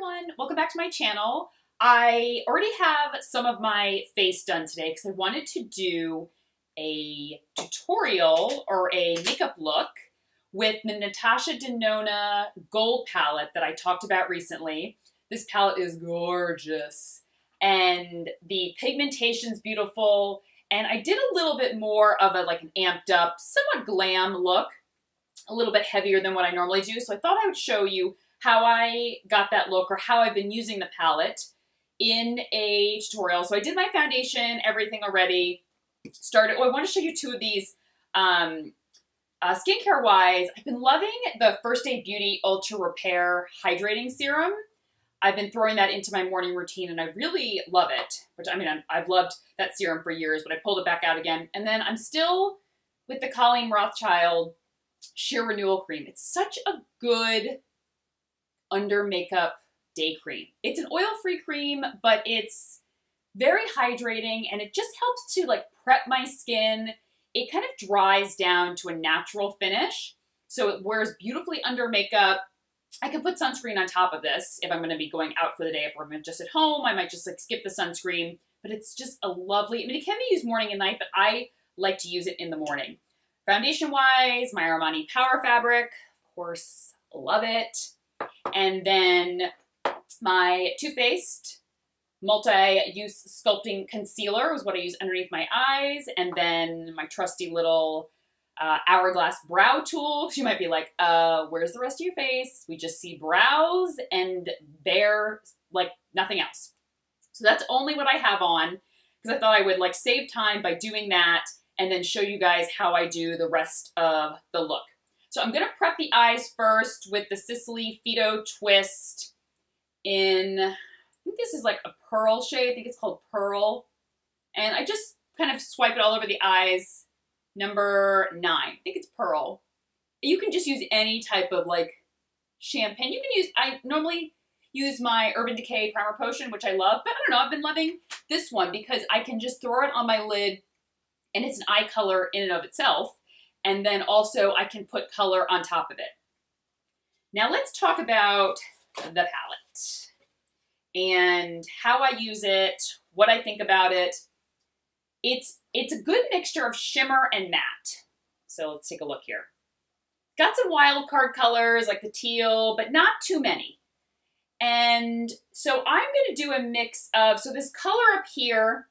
everyone, welcome back to my channel. I already have some of my face done today because I wanted to do a tutorial or a makeup look with the Natasha Denona gold palette that I talked about recently. This palette is gorgeous and the pigmentation's beautiful, and I did a little bit more of an amped up, somewhat glam look, a little bit heavier than what I normally do. So I thought I would show you how I got that look or how I've been using the palette in a tutorial. So I did my foundation, everything already. I want to show you two of these skincare wise. I've been loving the First Aid Beauty Ultra Repair Hydrating Serum. I've been throwing that into my morning routine and I really love it. Which, I mean, I've loved that serum for years, but I pulled it back out again. And then I'm still with the Colleen Rothschild Sheer Renewal Cream. It's such a good under makeup day cream. It's an oil-free cream, but it's very hydrating and it just helps to prep my skin. It kind of dries down to a natural finish. So it wears beautifully under makeup. I can put sunscreen on top of this if I'm going to be going out for the day. If I'm just at home, I might just skip the sunscreen, but it's just a lovely, I mean, it can be used morning and night, but I like to use it in the morning. Foundation wise, my Armani Power Fabric, of course, love it. And then my Too Faced multi-use sculpting concealer was what I use underneath my eyes. And then my trusty little Hourglass brow tool. You might be like, where's the rest of your face? We just see brows and bare, nothing else. So that's only what I have on because I thought I would save time by doing that and then show you guys how I do the rest of the look. So I'm going to prep the eyes first with the Sicily Fido Twist in, I think this is a pearl shade. I think it's called Pearl. And I just kind of swipe it all over the eyes. Number 9. I think it's Pearl. You can just use any type of champagne. You can use, I normally use my Urban Decay Primer Potion, which I love. But I don't know, I've been loving this one because I can just throw it on my lid and it's an eye color in and of itself. And then also I can put color on top of it. Now let's talk about the palette and how I use it, what I think about it. It's a good mixture of shimmer and matte. So let's take a look here. Got some wild card colors like the teal, but not too many. And so I'm going to do a mix of, so this color up here,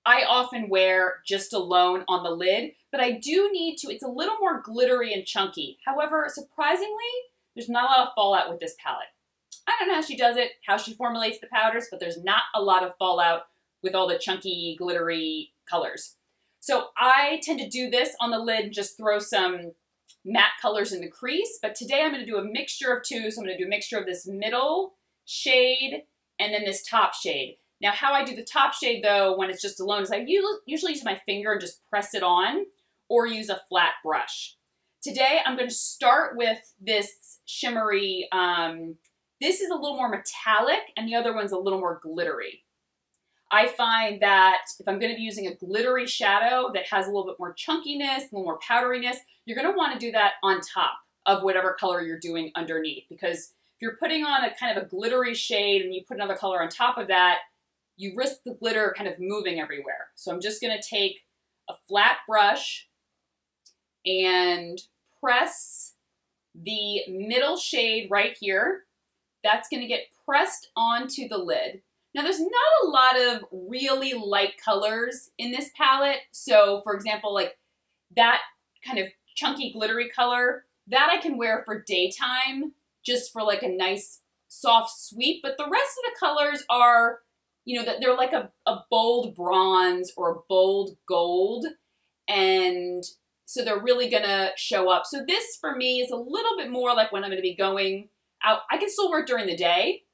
I often wear just alone on the lid, but I do need to, it's a little more glittery and chunky. However, surprisingly, there's not a lot of fallout with this palette. I don't know how she does it, how she formulates the powders, but there's not a lot of fallout with all the chunky, glittery colors. So I tend to do this on the lid and just throw some matte colors in the crease, but today I'm going to do a mixture of two. So I'm going to do a mixture of this middle shade and then this top shade. Now, how I do the top shade, though, when it's just alone, is I usually use my finger and just press it on or use a flat brush. Today, I'm going to start with this shimmery, this is a little more metallic, and the other one's a little more glittery. I find that if I'm going to be using a glittery shadow that has a little bit more chunkiness, a little more powderiness, you're going to want to do that on top of whatever color you're doing underneath. Because if you're putting on a kind of a glittery shade and you put another color on top of that, you risk the glitter kind of moving everywhere. So I'm just going to take a flat brush and press the middle shade right here. That's going to get pressed onto the lid. Now there's not a lot of really light colors in this palette. So for example, that kind of chunky glittery color, that I can wear for daytime just for a nice soft sweep. But the rest of the colors are, they're a bold bronze or a bold gold. And so they're really gonna show up. So this for me is a little bit more like when I'm gonna be going out. I can still wear it during the day,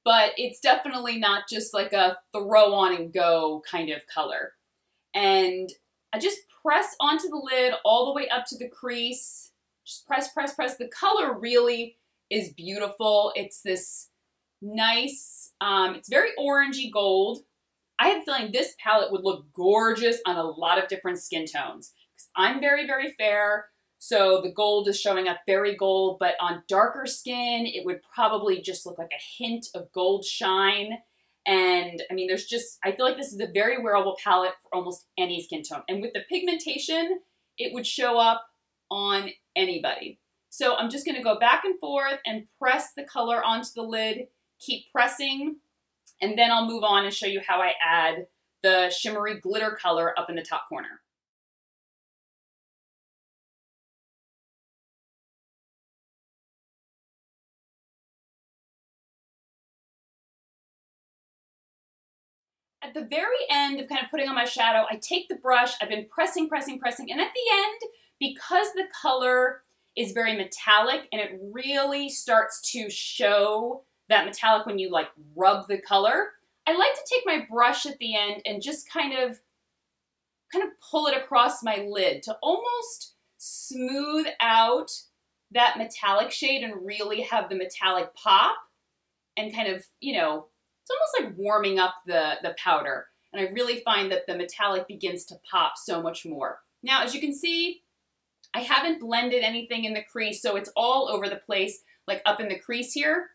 but it's definitely not just a throw on and go kind of color. And I just press onto the lid all the way up to the crease. Just press, press, press. The color really is beautiful. It's this nice, it's very orangey gold. I have a feeling this palette would look gorgeous on a lot of different skin tones. I'm very, very fair. So the gold is showing up very gold, but on darker skin, it would probably just look like a hint of gold shine. And I mean, I feel like this is a very wearable palette for almost any skin tone. And with the pigmentation, it would show up on anybody. So I'm just gonna go back and forth and press the color onto the lid, keep pressing, and then I'll move on and show you how I add the shimmery glitter color up in the top corner. At the very end of kind of putting on my shadow, I take the brush, I've been pressing, pressing, pressing, and at the end, because the color is very metallic and it really starts to show that metallic when you like rub the color, I like to take my brush at the end and just kind of pull it across my lid to almost smooth out that metallic shade and really have the metallic pop and kind of, you know, it's almost like warming up the powder. And I really find that the metallic begins to pop so much more. Now, as you can see, I haven't blended anything in the crease, so it's all over the place, like up in the crease here.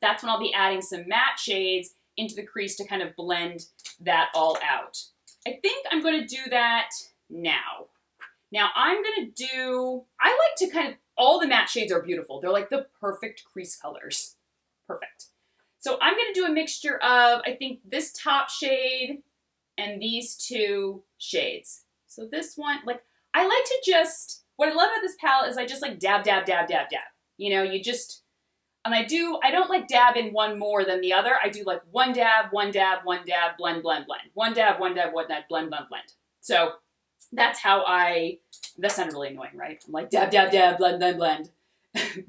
That's when I'll be adding some matte shades into the crease to kind of blend that all out. I think I'm going to do that now. Now I'm going to do, I like to kind of, all the matte shades are beautiful. They're like the perfect crease colors. Perfect. So I'm going to do a mixture of, I think, this top shade and these two shades. So this one, like, I like to just, what I love about this palette is I just like dab, dab, dab, dab, dab. You know, you just, and I don't like dab in one more than the other. I do like one dab, one dab, one dab, blend, blend, blend. One dab, one dab, one dab, blend, blend, blend. So that's how that sounded really annoying, right? I'm like dab, dab, dab, blend, blend, blend.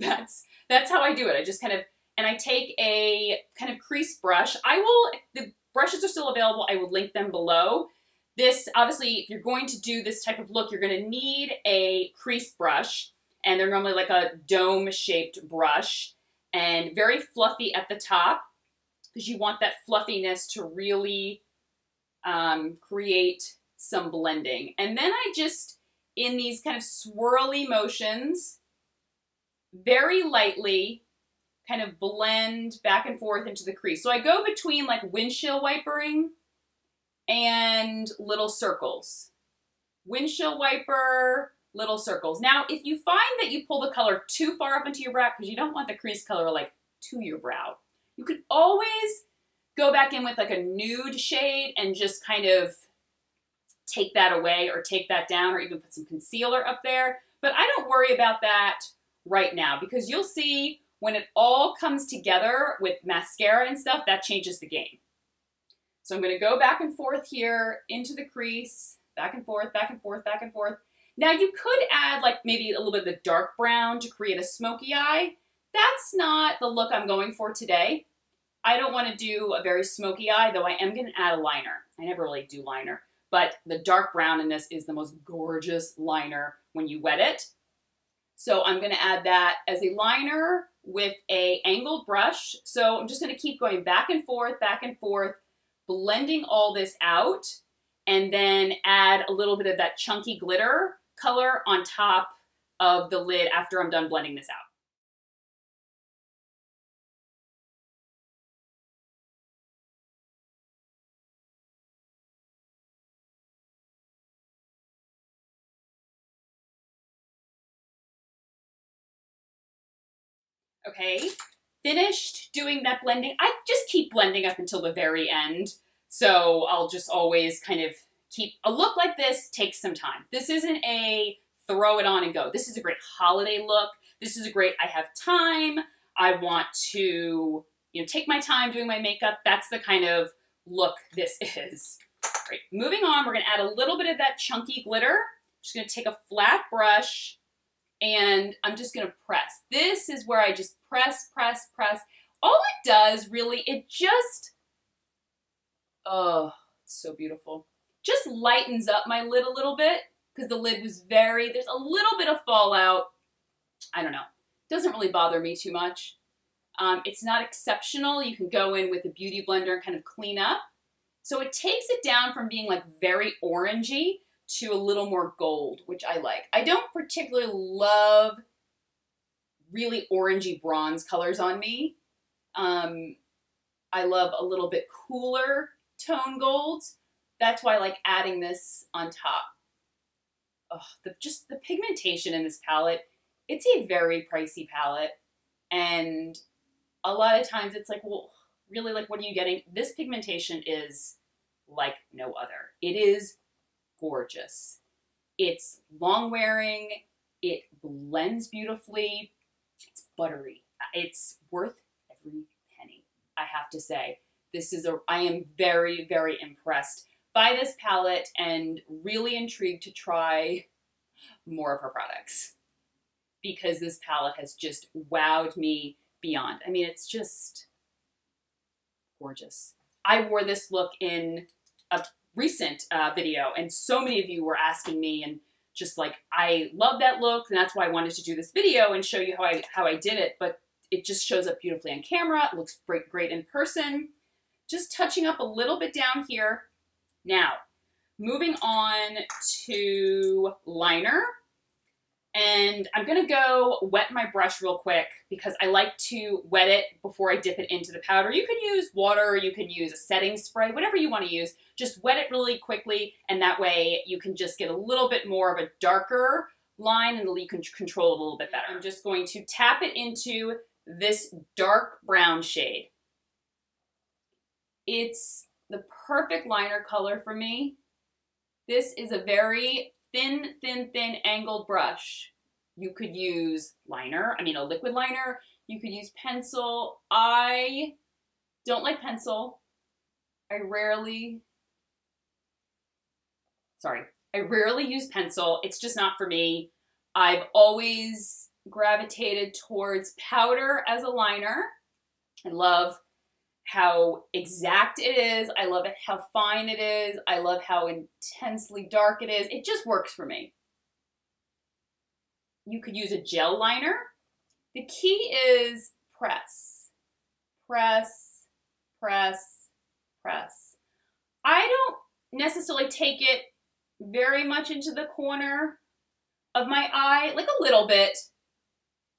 That's how I do it. I just kind of, and I take a kind of crease brush. The brushes are still available. I will link them below. This, obviously, if you're going to do this type of look, you're going to need a crease brush. And they're normally like a dome-shaped brush. And very fluffy at the top, because you want that fluffiness to really create some blending. And then I just, in these kind of swirly motions, very lightly, kind of blend back and forth into the crease. So I go between like windshield wipering and little circles. Windshield wiper, little circles. Now, if you find that you pull the color too far up into your brow, because you don't want the crease color like to your brow, you could always go back in with like a nude shade and just kind of take that away or take that down or even put some concealer up there. But I don't worry about that right now because you'll see when it all comes together with mascara and stuff, that changes the game. So I'm going to go back and forth here into the crease, back and forth, back and forth, back and forth. Now you could add like maybe a little bit of the dark brown to create a smoky eye. That's not the look I'm going for today. I don't want to do a very smoky eye, though I am going to add a liner. I never really do liner, but the dark brown in this is the most gorgeous liner when you wet it. So I'm going to add that as a liner with a angled brush. So I'm just going to keep going back and forth, blending all this out, and then add a little bit of that chunky glitter color on top of the lid after I'm done blending this out. Okay, finished doing that blending. I just keep blending up until the very end. So I'll just always kind of keep, a look like this takes some time. This isn't a throw it on and go. This is a great holiday look. This is a great, I have time. I want to, take my time doing my makeup. That's the kind of look this is. Great. Moving on, we're gonna add a little bit of that chunky glitter. Just gonna take a flat brush and I'm just gonna press. This is where I just press, press, press. All it does really, it just, oh, it's so beautiful. Just lightens up my lid a little bit because the lid was there's a little bit of fallout. I don't know. Doesn't really bother me too much. It's not exceptional. You can go in with a beauty blender and kind of clean up. So it takes it down from being like very orangey to a little more gold, which I like. I don't particularly love really orangey bronze colors on me. I love a little bit cooler tone golds. That's why I like adding this on top. Oh, just the pigmentation in this palette, it's a very pricey palette. And a lot of times it's like, well, really, like, what are you getting? This pigmentation is like no other. It is gorgeous. It's long wearing. It blends beautifully. It's buttery. It's worth every penny, I have to say. I am very, very impressed by this palette and really intrigued to try more of her products because this palette has just wowed me beyond. I mean, it's just gorgeous. I wore this look in a recent video, and so many of you were asking me, and just like, I love that look, and that's why I wanted to do this video and show you how I did it, but it just shows up beautifully on camera. It looks great in person. Just touching up a little bit down here. Now, moving on to liner. And I'm going to go wet my brush real quick because I like to wet it before I dip it into the powder. You can use water, you can use a setting spray, whatever you want to use. Just wet it really quickly, and that way you can just get a little bit more of a darker line and you can control it a little bit better. I'm just going to tap it into this dark brown shade. It's the perfect liner color for me. This is a very thin angled brush. You could use liner, a liquid liner. You could use pencil. I don't like pencil. I rarely use pencil. It's just not for me. I've always gravitated towards powder as a liner. I love how exact it is. I love it how fine it is. I love how intensely dark it is. It just works for me. You could use a gel liner. The key is press. Press, press, press. I don't necessarily take it very much into the corner of my eye, like a little bit.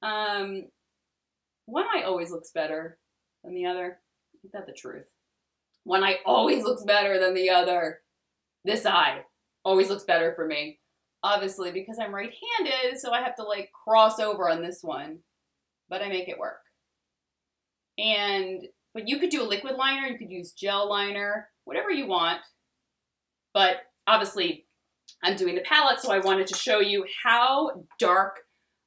One eye always looks better than the other. Isn't that the truth? One eye always looks better than the other. This eye always looks better for me. Obviously, because I'm right-handed, so I have to like cross over on this one. But I make it work. But you could do a liquid liner, you could use gel liner, whatever you want. But obviously, I'm doing the palette, so I wanted to show you how dark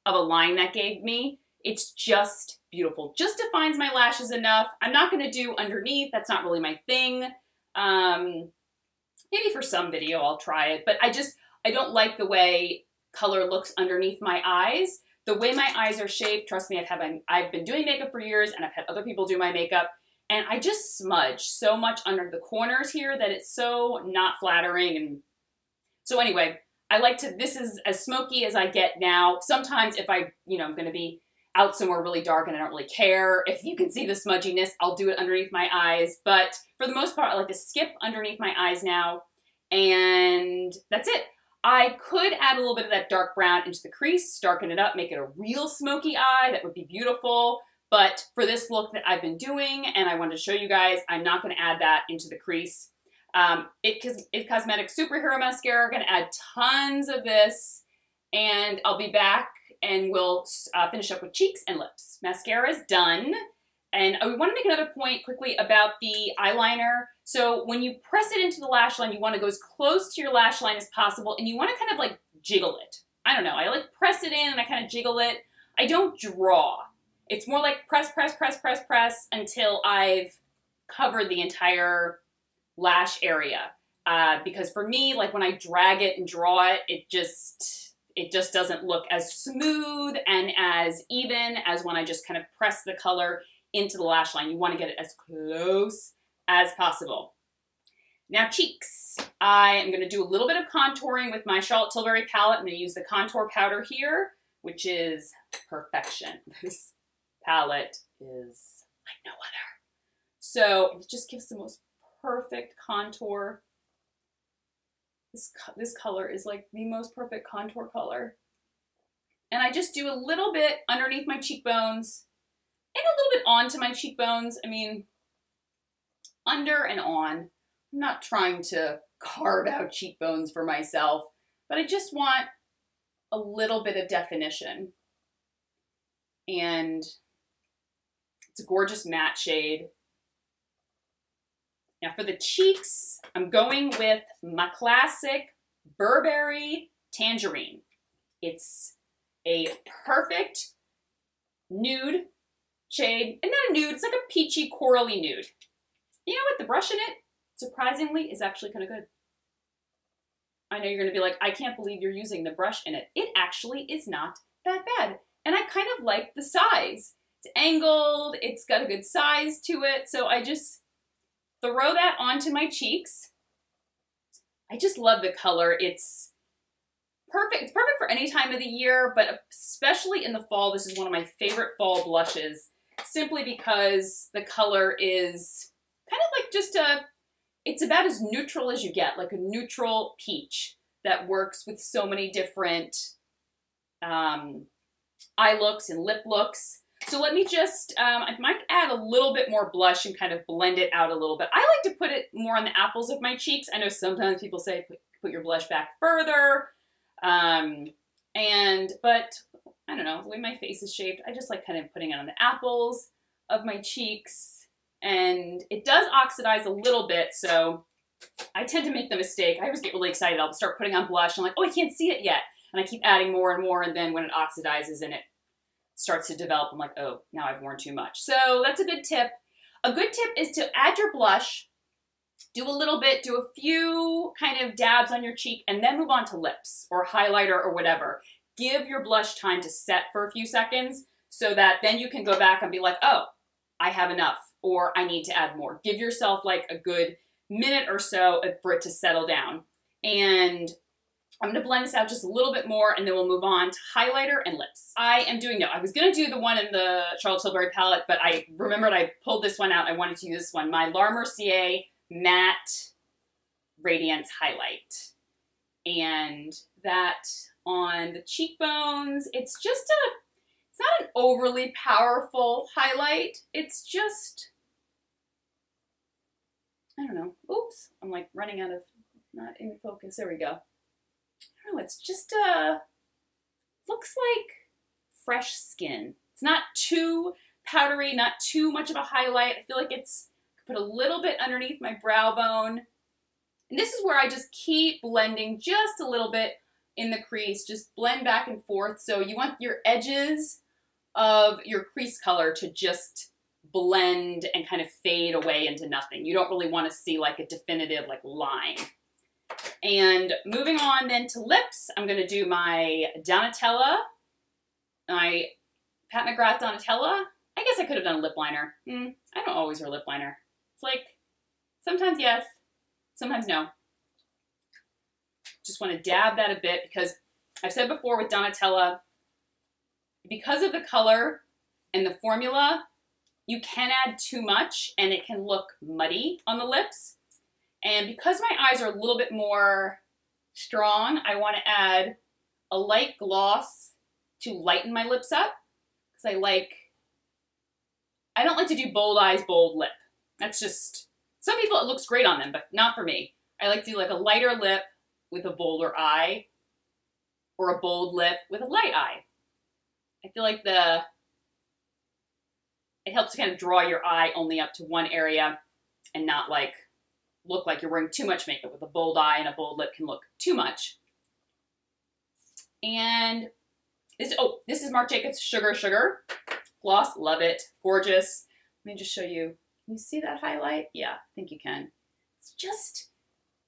of a line that gave me. It's just beautiful. Just defines my lashes enough. I'm not going to do underneath. That's not really my thing. Maybe for some video I'll try it, but I don't like the way color looks underneath my eyes. The way my eyes are shaped, trust me, I've been doing makeup for years and I've had other people do my makeup, and I just smudge so much under the corners here that it's so not flattering. And so anyway, this is as smoky as I get now. Sometimes if I'm going to be out somewhere really dark and I don't really care if you can see the smudginess, I'll do it underneath my eyes. But for the most part, I like to skip underneath my eyes now. And that's it. I could add a little bit of that dark brown into the crease, darken it up, make it a real smoky eye. That would be beautiful. But for this look that I've been doing, and I wanted to show you guys, I'm not going to add that into the crease. It Cosmetics Superhero Mascara, going to add tons of this. And I'll be back and we'll finish up with cheeks and lips. Mascara is done. And we want to make another point quickly about the eyeliner. So when you press it into the lash line, you want to go as close to your lash line as possible, and you want to kind of like jiggle it. I don't know, I like press it in and I kind of jiggle it. I don't draw. It's more like press, press, press, press, press until I've covered the entire lash area. Because for me, like when I drag it and draw it, it just doesn't look as smooth and as even as when I just kind of press the color into the lash line. You want to get it as close as possible. Now cheeks. I am going to do a little bit of contouring with my Charlotte Tilbury palette. I'm going to use the contour powder here, which is perfection. This palette is like no other. So it just gives the most perfect contour. This color is like the most perfect contour color. And I just do a little bit underneath my cheekbones and a little bit onto my cheekbones. I mean, under and on. I'm not trying to carve out cheekbones for myself, but I just want a little bit of definition. And it's a gorgeous matte shade. Now for the cheeks, I'm going with my classic Burberry Tangerine. It's a perfect nude shade, and not a nude, it's like a peachy corally nude. You know what, the brush in it, surprisingly, is actually kind of good. I know you're gonna be like, I can't believe you're using the brush in it. It actually is not that bad. And I kind of like the size. It's angled, it's got a good size to it, so I just throw that onto my cheeks. I just love the color. It's perfect. It's perfect for any time of the year, but especially in the fall, this is one of my favorite fall blushes, simply because the color is kind of like just it's about as neutral as you get, like a neutral peach that works with so many different eye looks and lip looks. So let me just, I might add a little bit more blush and kind of blend it out a little bit. I like to put it more on the apples of my cheeks. I know sometimes people say put your blush back further. But I don't know, the way my face is shaped, I just like kind of putting it on the apples of my cheeks. And it does oxidize a little bit, so I tend to make the mistake. I always get really excited. I'll start putting on blush. I'm like, oh, I can't see it yet. And I keep adding more and more, and then when it oxidizes and it starts to develop, I'm like, oh, now I've worn too much. So that's a good tip. A good tip is to add your blush, do a little bit, do a few kind of dabs on your cheek, and then move on to lips or highlighter or whatever. Give your blush time to set for a few seconds so that then you can go back and be like, oh, I have enough, or I need to add more. Give yourself like a good minute or so for it to settle down. And I'm gonna blend this out just a little bit more, and then we'll move on to highlighter and lips. I was gonna do the one in the Charlotte Tilbury palette, but I remembered I pulled this one out. I wanted to use this one, my La Mercier Matte Radiance Highlight. And that on the cheekbones, it's not an overly powerful highlight. It's just, I don't know. Oops, I'm like running out of, not in focus. There we go. I don't know, it's just, looks like fresh skin. It's not too powdery, not too much of a highlight. I feel like it's, put a little bit underneath my brow bone. And this is where I just keep blending just a little bit in the crease, just blend back and forth. So you want your edges of your crease color to just blend and kind of fade away into nothing. You don't really want to see like a definitive like line. And moving on then to lips, I'm going to do my Donatella, my Pat McGrath Donatella. I guess I could have done a lip liner. I don't always wear lip liner. It's like, sometimes yes, sometimes no. Just want to dab that a bit because I've said before with Donatella, because of the color and the formula, you can add too much and it can look muddy on the lips. And because my eyes are a little bit more strong, I want to add a light gloss to lighten my lips up. Because I don't like to do bold eyes, bold lip. That's just, some people it looks great on them, but not for me. I like to do like a lighter lip with a bolder eye, or a bold lip with a light eye. I feel like it helps to kind of draw your eye only up to one area and not like look like you're wearing too much makeup. With a bold eye and a bold lip can look too much. And this is Marc Jacobs Sugar Sugar gloss. Love it. Gorgeous. Let me just show you. Can you see that highlight? Yeah, I think you can.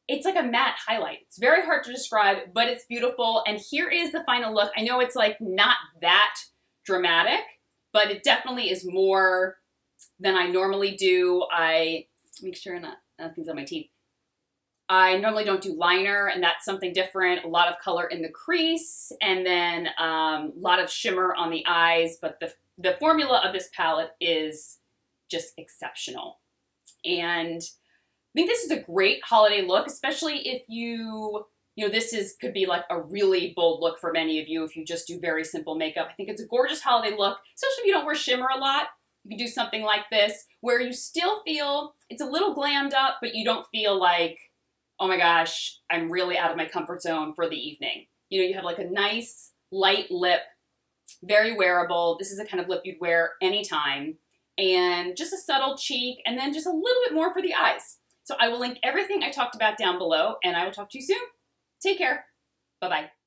It's like a matte highlight. It's very hard to describe, but it's beautiful. And here is the final look. I know it's like not that dramatic, but it definitely is more than I normally do. I make sure nothing's on my teeth. I normally don't do liner, and that's something different. A lot of color in the crease, and then a lot of shimmer on the eyes. But the formula of this palette is just exceptional. And think this is a great holiday look, especially if could be like a really bold look for many of you if you just do very simple makeup. I think it's a gorgeous holiday look, especially if you don't wear shimmer a lot. You can do something like this where you still feel it's a little glammed up, but you don't feel like, oh my gosh, I'm really out of my comfort zone for the evening. You have like a nice light lip, very wearable. This is the kind of lip you'd wear anytime. And just a subtle cheek, and then just a little bit more for the eyes. So I will link everything I talked about down below, and I will talk to you soon. Take care. Bye-bye.